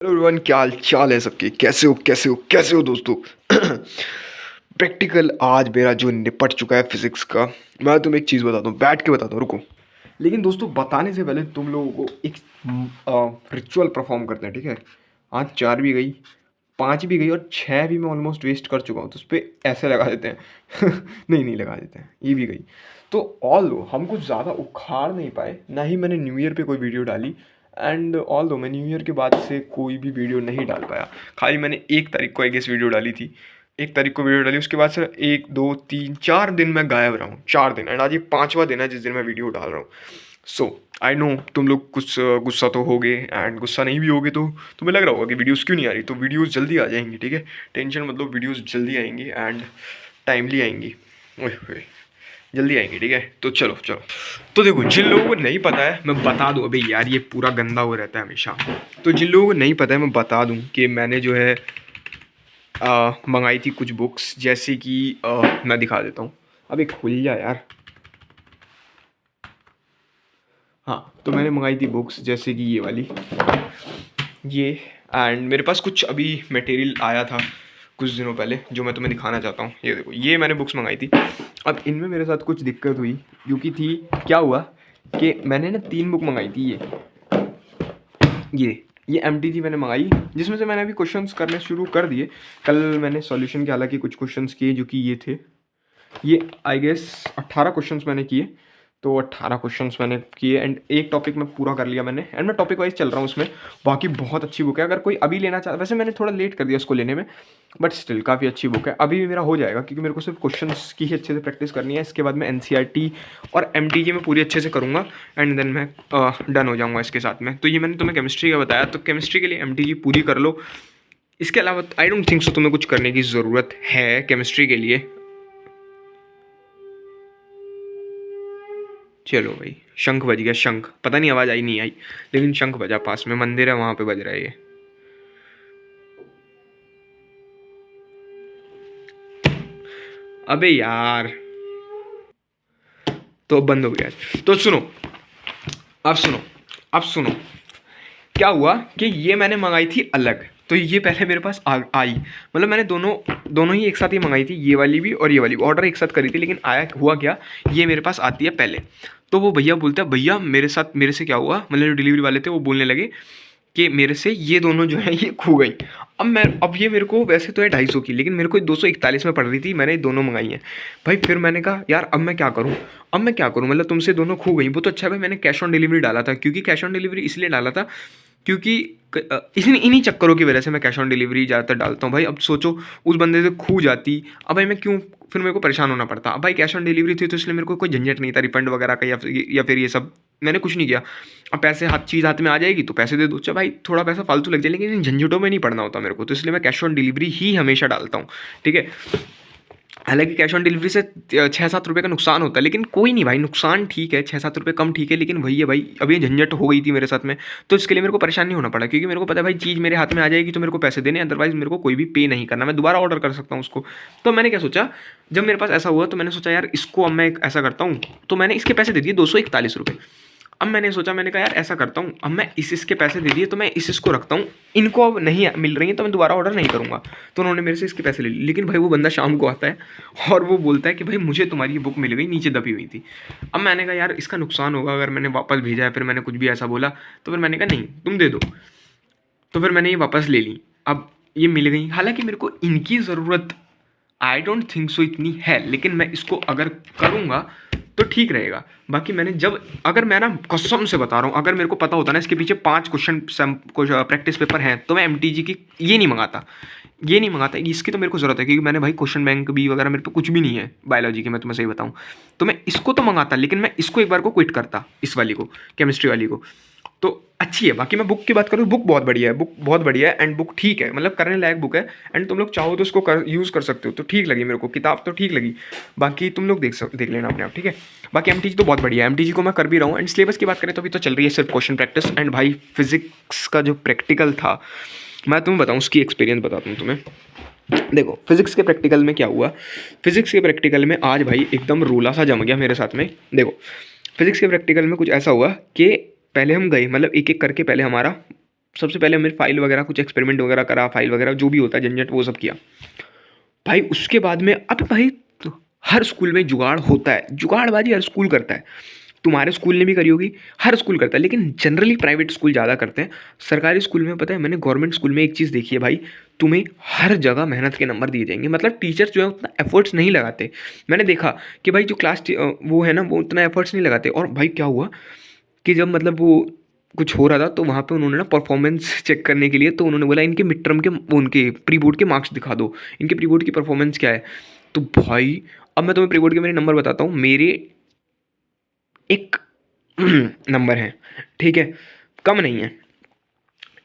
Hello everyone, क्या हाल चाल है सबके। कैसे हो दोस्तों। प्रैक्टिकल आज मेरा जो निपट चुका है फिजिक्स का। मैं तुम्हें एक चीज़ बताता हूँ, बैठ के बताता हूँ, रुको। लेकिन दोस्तों बताने से पहले तुम लोगों को एक रिचुअल परफॉर्म करते हैं, ठीक है। आज 4 भी गई, 5 भी गई और 6 भी मैं ऑलमोस्ट वेस्ट कर चुका हूँ, तो उस पर ऐसे लगा देते हैं। नहीं लगा देते हैं, ये भी गई। तो ऑल दो हम कुछ ज़्यादा उखाड़ नहीं पाए, ना ही मैंने न्यू ईयर पे कोई वीडियो डाली। एंड ऑल दो मैं न्यू ईयर के बाद से कोई भी वीडियो नहीं डाल पाया। खाली मैंने 1 तारीख को आई गेस वीडियो डाली थी। 1 तारीख को वीडियो डाली, उसके बाद से 1 2 3 4 दिन मैं गायब रहा हूँ, 4 दिन। एंड आज ये 5वां दिन है जिस दिन मैं वीडियो डाल रहा हूँ। सो आई नो तुम लोग कुछ गुस्सा तो होगे, एंड गुस्सा नहीं भी होगे तो तुम्हें लग रहा होगा कि वीडियोस क्यों नहीं आ रही। तो वीडियोस जल्दी आ जाएंगी, ठीक है। टेंशन मतलब, वीडियोस जल्दी आएंगी एंड टाइमली आएंगी। ओए होए, जल्दी आएंगी, ठीक है। तो चलो चलो। तो देखो, जिन लोगों को नहीं पता है मैं बता दूं। अबे यार ये पूरा गंदा हो रहता है हमेशा। तो जिन लोगों को नहीं पता है मैं बता दूं कि मैंने जो है मंगाई थी कुछ बुक्स, जैसे कि मैं दिखा देता हूँ। अबे खुल जा यार। हाँ, तो मैंने मंगाई थी बुक्स जैसे कि ये वाली, ये। एंड मेरे पास कुछ अभी मटेरियल आया था कुछ दिनों पहले जो मैं तुम्हें दिखाना चाहता हूँ। ये देखो, ये मैंने बुक्स मंगाई थी। अब इनमें मेरे साथ कुछ दिक्कत हुई, क्योंकि थी क्या हुआ कि मैंने ना 3 बुक मंगाई थी। ये MTG मैंने मंगाई, जिसमें से मैंने अभी क्वेश्चंस करने शुरू कर दिए। कल मैंने सॉल्यूशन के हालांकि कुछ क्वेश्चंस किए जो कि ये थे। ये आई गेस 18 क्वेश्चंस मैंने किए। तो 18 क्वेश्चंस मैंने किए एंड एक टॉपिक में पूरा कर लिया मैंने। एंड मैं टॉपिक वाइज चल रहा हूँ उसमें। बाकी बहुत अच्छी बुक है, अगर कोई अभी लेना चाहता। वैसे मैंने थोड़ा लेट कर दिया उसको लेने में, बट स्टिल काफ़ी अच्छी बुक है। अभी भी मेरा हो जाएगा, क्योंकि मेरे को सिर्फ क्वेश्चंस की ही अच्छे से प्रैक्टिस करनी है। इसके बाद मैं NCERT और MTG में पूरी अच्छे से करूँगा एंड देन मैं डन हो जाऊँगा इसके साथ में। तो ये मैंने तुम्हें केमिस्ट्री का बताया, तो केमिस्ट्री के लिए MTG पूरी कर लो। इसके अलावा आई डोंट थिंक सो तुम्हें कुछ करने की ज़रूरत है केमिस्ट्री के लिए। चलो भाई, शंख बज गया। शंख, पता नहीं आवाज़ आई नहीं आई, लेकिन शंख बजा। पास में मंदिर है, वहाँ पे बज रहा है ये। अबे यार, तो अब बंद हो गया। तो सुनो, अब सुनो क्या हुआ कि ये मैंने मंगाई थी अलग। तो ये पहले मेरे पास आई, मतलब मैंने दोनों ही एक साथ ही मंगाई थी, ये वाली भी और ये वाली भी। ऑर्डर एक साथ करी थी, लेकिन आया हुआ क्या, ये मेरे पास आती है पहले। तो वो भैया बोलते हैं, भैया मेरे से क्या हुआ, मतलब जो डिलीवरी वाले थे वो बोलने लगे कि मेरे से ये दोनों जो है ये खो गई। अब ये मेरे को वैसे तो है 250 की, लेकिन मेरे को 241 में पड़ रही थी। मैंने दोनों मंगाई हैं भाई। फिर मैंने कहा यार अब मैं क्या करूँ, मतलब तुमसे दोनों खो गई। वो तो अच्छा है भाई, मैंने कैश ऑन डिलीवरी डाला था। क्योंकि कैश ऑन डिलीवरी इसलिए डाला था क्योंकि इन्हीं चक्करों की वजह से मैं कैश ऑन डिलीवरी ज़्यादातर डालता हूँ भाई। अब सोचो उस बंदे से खो जाती, अब भाई मैं क्यों, फिर मेरे को परेशान होना पड़ता। अब भाई कैश ऑन डिलीवरी थी तो इसलिए मेरे को कोई झंझट नहीं था रिफंड वगैरह का, या फिर ये सब मैंने कुछ नहीं किया। अब पैसे चीज़ हाथ में आ जाएगी तो पैसे दे दो, चाहे भाई थोड़ा पैसा फालतू लग जाए, लेकिन इन झंझटों में नहीं पड़ना होता मेरे को। तो इसलिए मैं कैश ऑन डिलीवरी ही हमेशा डालता हूँ, ठीक है। हालांकि कैश ऑन डिलीवरी से 6-7 रुपये का नुकसान होता है, लेकिन कोई नहीं भाई, नुकसान ठीक है, 6-7 रुपये कम ठीक है। लेकिन वही है भाई, अब ये झंझट हो गई थी मेरे साथ में, तो इसके लिए मेरे को परेशान नहीं होना पड़ा। क्योंकि मेरे को पता है भाई चीज़ मेरे हाथ में आ जाएगी तो मेरे को पैसे देने, अदरवाइज मेरे को कोई भी पे नहीं करना, मैं दोबारा ऑर्डर कर सकता हूँ उसको। तो मैंने क्या सोचा, जब मेरे पास ऐसा हुआ तो मैंने सोचा यार इसको अब मैं ऐसा करता हूँ। तो मैंने इसके पैसे दे दिए 241 रुपये। अब मैंने सोचा, मैंने कहा यार ऐसा करता हूँ, अब मैं इसके पैसे दे दिए तो मैं इसको रखता हूँ। इनको अब नहीं मिल रही है तो मैं दोबारा ऑर्डर नहीं करूँगा। तो उन्होंने मेरे से इसके पैसे ले लिए। लेकिन भाई वो बंदा शाम को आता है और वो बोलता है कि भाई मुझे तुम्हारी ये बुक मिल गई, नीचे दबी हुई थी। अब मैंने कहा यार इसका नुकसान होगा अगर मैंने वापस भेजा है, फिर मैंने कुछ भी ऐसा बोला। तो फिर मैंने कहा नहीं तुम दे दो। तो फिर मैंने ये वापस ले ली। अब ये मिल गई, हालांकि मेरे को इनकी ज़रूरत आई डोंट थिंक सो इतनी है, लेकिन मैं इसको अगर करूँगा तो ठीक रहेगा। बाकी मैंने अगर मैं ना कसम से बता रहा हूँ, अगर मेरे को पता होता ना इसके पीछे 5 क्वेश्चन प्रैक्टिस पेपर हैं, तो मैं MTG की ये नहीं मंगाता। इसकी तो मेरे को ज़रूरत है, क्योंकि मैंने भाई क्वेश्चन बैंक भी वगैरह मेरे पे कुछ भी नहीं है बायोलॉजी की, मैं तुम्हें सही बताऊँ तो मैं इसको तो मंगाता, लेकिन मैं इसको एक बार को क्विट करता, इस वाली को, केमिस्ट्री वाली को। तो अच्छी है। बाकी मैं बुक की बात करूँ, बुक बहुत बढ़िया है एंड बुक ठीक है, मतलब करने लायक बुक है। एंड तुम लोग चाहो तो उसको यूज़ कर सकते हो। तो ठीक लगी मेरे को, किताब तो ठीक लगी। बाकी तुम लोग देख लेना अपने आप, ठीक है। बाकी MTG तो बहुत बढ़िया है, MTG को मैं कर भी रहा हूँ। एंड सिलेबस की बात करें तो अभी तो चल रही है सिर्फ क्वेश्चन प्रैक्टिस। एंड भाई फिजिक्स का जो प्रैक्टिकल था, मैं तुम्हें बताऊँ उसकी एक्सपीरियंस बताता हूँ तुम्हें। देखो फिजिक्स के प्रैक्टिकल में क्या हुआ, फिजिक्स के प्रैक्टिकल में आज भाई एकदम रोला सा जम गया मेरे साथ में। देखो फिजिक्स के प्रैक्टिकल में कुछ ऐसा हुआ कि पहले हम गए, मतलब एक एक करके पहले हमारा सबसे पहले हमने फाइल वगैरह कुछ एक्सपेरिमेंट वगैरह करा, फाइल वगैरह जो भी होता है झंझट वो सब किया भाई। उसके बाद में अब भाई तो हर स्कूल में जुगाड़ होता है, जुगाड़बाजी हर स्कूल करता है, तुम्हारे स्कूल ने भी करी होगी, हर स्कूल करता है, लेकिन जनरली प्राइवेट स्कूल ज़्यादा करते हैं। सरकारी स्कूल में पता है, मैंने गवर्नमेंट स्कूल में एक चीज़ देखी है भाई, तुम्हें हर जगह मेहनत के नंबर दिए जाएंगे, मतलब टीचर्स जो है उतना एफर्ट्स नहीं लगाते। मैंने देखा कि भाई जो वो है ना वो उतना एफर्ट्स नहीं लगाते। और भाई क्या हुआ कि जब मतलब वो कुछ हो रहा था तो वहाँ पे उन्होंने ना परफॉर्मेंस चेक करने के लिए तो उन्होंने बोला इनके मिड टर्म के उनके प्री बोर्ड के मार्क्स दिखा दो, इनके प्री बोर्ड की परफॉर्मेंस क्या है। तो भाई अब मैं तुम्हें प्री बोर्ड के मेरे नंबर बताता हूँ। मेरे एक नंबर है, ठीक है, कम नहीं है,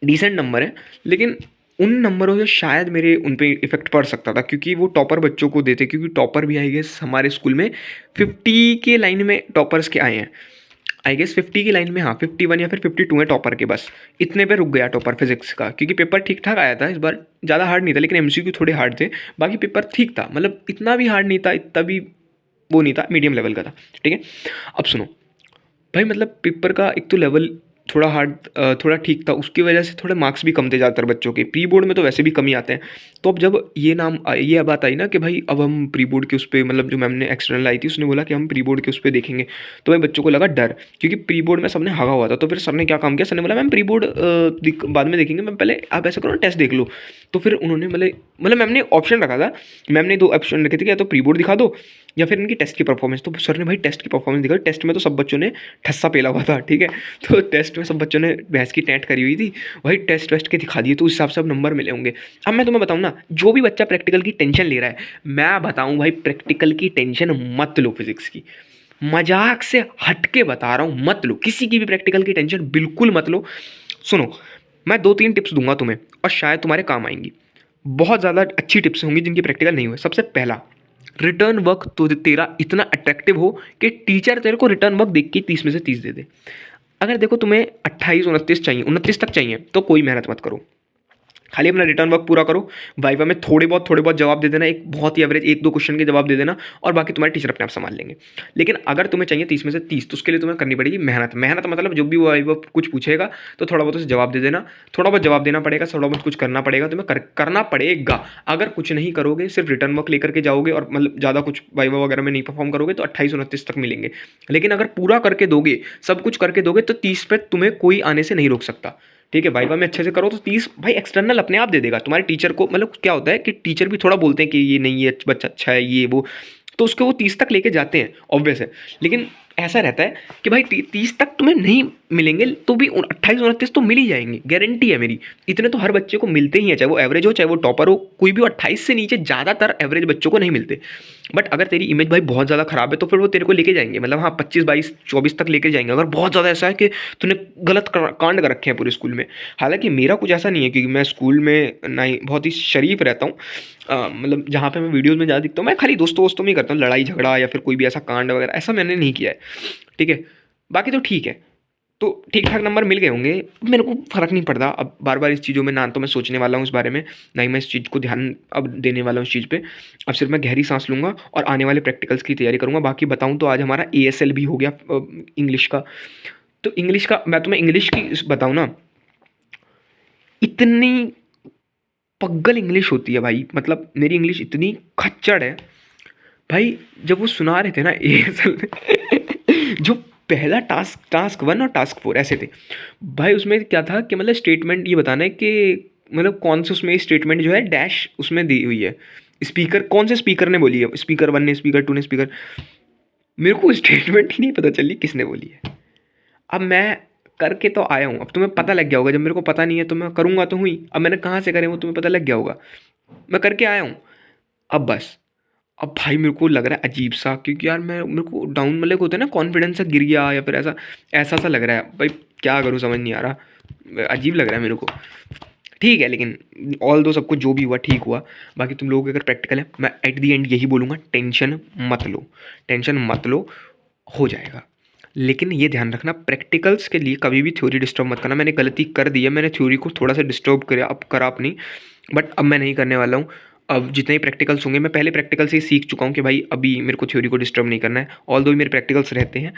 डिसेंट नंबर है, लेकिन उन नंबरों से शायद मेरे उन पे इफेक्ट पड़ सकता था, क्योंकि वो टॉपर बच्चों को देते, क्योंकि टॉपर भी आई गेस हमारे स्कूल में 50 के लाइन में टॉपर्स के आए हैं, आई गेस 50 की लाइन में, हाँ 51 या फिर 52 है टॉपर के, बस इतने पे रुक गया टॉपर फिजिक्स का, क्योंकि पेपर ठीक ठाक आया था इस बार, ज़्यादा हार्ड नहीं था, लेकिन एमसीक्यू थोड़े हार्ड थे, बाकी पेपर ठीक था, मतलब इतना भी हार्ड नहीं था, इतना भी वो नहीं था, मीडियम लेवल का था, ठीक है। अब सुनो भाई, मतलब पेपर का एक तो लेवल थोड़ा हार्ड, थोड़ा ठीक था, उसकी वजह से थोड़े मार्क्स भी कम थे ज़्यादातर बच्चों के, प्री बोर्ड में तो वैसे भी कम ही आते हैं। तो अब जब ये बात आई ना कि भाई अब हम प्री बोर्ड के उस पर, मतलब जो मैम ने एक्सटर्नल आई थी उसने बोला कि हम प्री बोर्ड के उस पर देखेंगे, तो भाई बच्चों को लगा डर, क्योंकि प्री बोर्ड में सबने हगा हुआ था। तो फिर सर ने क्या काम किया, सर ने बोला मैम प्री बोर्ड बाद में देखेंगे, मैम पहले आप ऐसा करो ना टेस्ट देख लो। तो फिर उन्होंने मतलब मैम ने ऑप्शन रखा था, मैम ने 2 ऑप्शन रखे थे, या तो प्री बोर्ड दिखा दो या फिर इनकी टेस्ट की परफॉर्मेंस। तो सर ने भाई टेस्ट की परफॉर्मेंस दिखाई, टेस्ट में तो सब बच्चों ने ठस्सा पेला हुआ था, ठीक है, तो टेस्ट में सब बच्चों ने भैंस की टेंट करी हुई थी, वही टेस्ट वेस्ट के दिखा दिए, तो उस हिसाब से अब नंबर मिले होंगे। अब मैं तुम्हें बताऊँ ना, जो भी बच्चा प्रैक्टिकल की टेंशन ले रहा है, मैं बताऊँ भाई प्रैक्टिकल की टेंशन मत लो, फिजिक्स की मजाक से हट के बता रहा हूँ, मत लो, किसी की भी प्रैक्टिकल की टेंशन बिल्कुल मत लो। सुनो, मैं 2-3 टिप्स दूंगा तुम्हें और शायद तुम्हारे काम आएंगी, बहुत ज़्यादा अच्छी टिप्स होंगी जिनकी प्रैक्टिकल नहीं हुए। सबसे पहला, रिटर्न वर्क तो तेरा इतना अट्रैक्टिव हो कि टीचर तेरे को रिटर्न वर्क देख के 30 में से 30 दे दे। अगर देखो तुम्हें 28-29 चाहिए, 29 तक चाहिए, तो कोई मेहनत मत करो, खाली अपना रिटर्न वर्क पूरा करो, वाइवा में थोड़े बहुत जवाब दे देना, एक बहुत ही एवरेज 1-2 क्वेश्चन के जवाब दे देना, और बाकी तुम्हारे टीचर अपने आप संभाल लेंगे। लेकिन अगर तुम्हें चाहिए 30 में से 30, तो उसके लिए तुम्हें करनी पड़ेगी मेहनत। मेहनत मतलब जो भी वो वाइवा कुछ पूछेगा तो थोड़ा बहुत उसे जवाब दे देना, थोड़ा बहुत जवाब देना पड़ेगा, थोड़ा बहुत कुछ करना पड़ेगा, तुम्हें करना पड़ेगा। अगर कुछ नहीं करोगे, सिर्फ रिटर्न वर्क लेकर के जाओगे और मतलब ज़्यादा कुछ वाइवा वगैरह में नहीं परफॉर्म करोगे, तो 28-29 तक मिलेंगे। लेकिन अगर पूरा करके दोगे, सब कुछ करके दोगे, तो 30 पे तुम्हें कोई आने से नहीं रोक सकता, ठीक है। वाइवा में अच्छे से करो तो 30 भाई एक्सटर्नल अपने आप दे देगा तुम्हारे टीचर को। मतलब क्या होता है कि टीचर भी थोड़ा बोलते हैं कि ये नहीं, ये बच्चा अच्छा है, ये वो, तो उसको वो 30 तक लेके जाते हैं, ऑब्वियस है। लेकिन ऐसा रहता है कि भाई 30 तक तुम्हें नहीं मिलेंगे, तो भी 28-29 तो मिल ही जाएंगे, गारंटी है मेरी। इतने तो हर बच्चे को मिलते ही हैं, चाहे वो एवरेज हो चाहे वो टॉपर हो, कोई भी 28 से नीचे ज़्यादातर एवरेज बच्चों को नहीं मिलते। बट अगर तेरी इमेज भाई बहुत ज़्यादा खराब है, तो फिर वो तेरे को लेके जाएंगे, मतलब हाँ 25-22-24 तक लेके जाएंगे। अगर बहुत ज़्यादा ऐसा है कि तूने गलत कांड कर रखे हैं पूरे स्कूल में, हालांकि मेरा कुछ ऐसा नहीं है, क्योंकि मैं स्कूल में नहीं बहुत ही शरीफ रहता हूँ, मतलब जहाँ पे मैं वीडियोज़ में ज़्यादा दिखता हूँ, मैं खाली दोस्तों में ही करता हूँ, लड़ाई झगड़ा या फिर कोई भी ऐसा कांड वगैरह ऐसा मैंने नहीं किया है, ठीक है। बाकी तो ठीक है, तो ठीक ठाक नंबर मिल गए होंगे, मेरे को फ़र्क नहीं पड़ता अब बार बार इस चीज़ों में, ना तो मैं सोचने वाला हूँ इस बारे में, ना ही मैं इस चीज़ को ध्यान अब देने वाला हूँ इस चीज़ पे। अब सिर्फ मैं गहरी सांस लूँगा और आने वाले प्रैक्टिकल्स की तैयारी करूँगा। बाकी बताऊँ तो आज हमारा ASL भी हो गया इंग्लिश का। तो इंग्लिश का मैं तुम्हें इंग्लिश की बताऊँ ना, इतनी पग्गल इंग्लिश होती है भाई, मतलब मेरी इंग्लिश इतनी खच्चड़ है भाई। जब वो सुना रहे थे ना ASL में जो पहला टास्क 1 और टास्क 4 ऐसे थे भाई, उसमें क्या था कि मतलब स्टेटमेंट ये बताना है कि मतलब कौन से उसमें स्टेटमेंट जो है डैश उसमें दी हुई है, स्पीकर कौन से स्पीकर ने बोली है, स्पीकर 1 ने, स्पीकर 2 ने, स्पीकर, मेरे को स्टेटमेंट ही नहीं पता चली किसने बोली है। अब मैं करके तो आया हूँ, अब तुम्हें पता लग गया होगा, जब मेरे को पता नहीं है तो मैं करूँगा तो हुई, अब मैंने कहाँ से करे वो तुम्हें पता लग गया होगा, मैं करके आया हूँ। अब बस अब भाई मेरे को लग रहा है अजीब सा, क्योंकि यार मेरे को डाउन मतलब होता है ना, कॉन्फिडेंस सा गिर गया, या फिर ऐसा ऐसा सा लग रहा है भाई, क्या करूँ समझ नहीं आ रहा, अजीब लग रहा है मेरे को। ठीक है, लेकिन ऑल दो सब कुछ जो भी हुआ ठीक हुआ। बाकी तुम लोगों के अगर प्रैक्टिकल है, मैं एट दी एंड यही बोलूँगा, टेंशन मत लो, टेंशन मत लो, हो जाएगा। लेकिन ये ध्यान रखना, प्रैक्टिकल्स के लिए कभी भी थ्योरी डिस्टर्ब मत करना। मैंने गलती कर दी है, मैंने थ्योरी को थोड़ा सा डिस्टर्ब करा अपनी, बट अब मैं नहीं करने वाला हूँ। अब जितने ही प्रैक्टिकल्स होंगे, मैं पहले प्रैक्टिकल से ही सीख चुका हूँ कि भाई अभी मेरे को थ्योरी को डिस्टर्ब नहीं करना है, ऑल दो मेरे प्रैक्टिकल्स रहते हैं,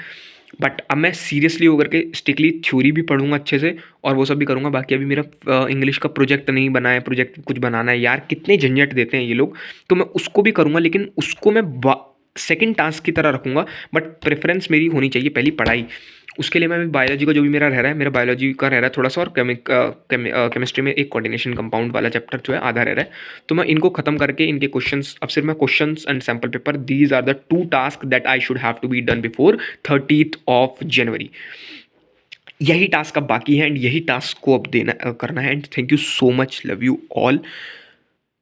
बट अब मैं सीरियसली होकर के स्ट्रिक्टली थ्योरी भी पढ़ूंगा अच्छे से और वो सब भी करूँगा। बाकी अभी मेरा इंग्लिश का प्रोजेक्ट नहीं बना है, प्रोजेक्ट कुछ बनाना है यार, कितने झंझट देते हैं ये लोग, तो मैं उसको भी करूँगा, लेकिन उसको मैं सेकंड टास्क की तरह रखूँगा। बट प्रेफरेंस मेरी होनी चाहिए पहली पढ़ाई। उसके लिए मैं बायोलॉजी का जो भी मेरा रह रहा है, मेरा बायोलॉजी का रह रहा है थोड़ा सा, और केमिस्ट्री में एक कोऑर्डिनेशन कंपाउंड वाला चैप्टर जो है आधा रह रहा है। तो मैं इनको खत्म करके इनके क्वेश्चंस, अब सिर्फ मैं questions and sample paper, these are the 2 task that I should have to be done before 30th of January। यही टास्क अब बाकी है एंड यही टास्क को अब देना करना है। And thank you so much, love you all.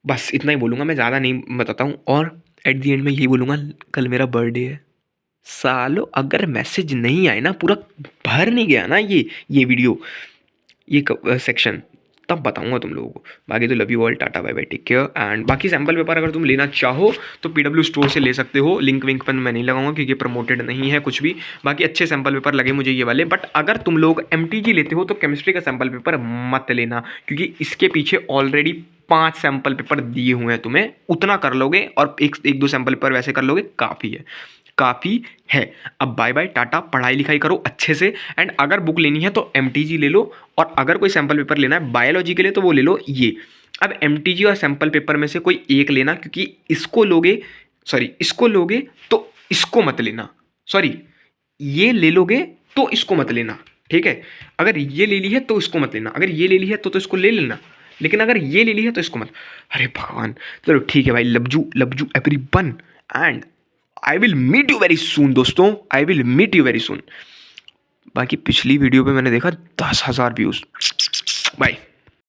बस इतना ही बोलूँगा मैं, ज़्यादा नहीं बताता हूँ। और एट दी एंड में यही बोलूँगा, कल मेरा बर्थडे है सालो, अगर मैसेज नहीं आए ना, पूरा भर नहीं गया ना ये वीडियो, ये सेक्शन, तब बताऊंगा तुम लोगों को। बाकी तो love you all, tata bye bye, take care. And बाकी सैम्पल पेपर अगर तुम लेना चाहो तो PW स्टोर से ले सकते हो, लिंक विंक पर मैं नहीं लगाऊंगा क्योंकि प्रमोटेड नहीं है कुछ भी। बाकी अच्छे सैम्पल पेपर लगे मुझे ये वाले। बट अगर तुम लोग MTG लेते हो तो केमिस्ट्री का सैम्पल पेपर मत लेना, क्योंकि इसके पीछे ऑलरेडी 5 सैम्पल पेपर दिए हुए हैं तुम्हें, उतना कर लोगे और एक 2 सैम्पल पेपर वैसे कर लोगे, काफ़ी है, काफ़ी है। अब बाय बाय, टाटा, पढ़ाई लिखाई करो अच्छे से। एंड अगर बुक लेनी है तो MTG ले लो, और अगर कोई सैम्पल पेपर लेना है बायोलॉजी के लिए तो वो ले लो ये। अब MTG और सैम्पल पेपर में से कोई एक लेना, क्योंकि इसको लोगे तो इसको मत लेना, सॉरी ये ले लोगे तो इसको मत लेना, ठीक है। अगर ये ले ली है तो इसको मत लेना, अगर ये ले ली है तो इसको ले लेना, लेकिन अगर ये ले ली है तो इसको मत। अरे भगवान, चलो ठीक है भाई, love you everyone, and I will meet you very soon दोस्तों, I will meet you very soon. बाकी पिछली वीडियो पे मैंने देखा 10,000 व्यूज़। बाय।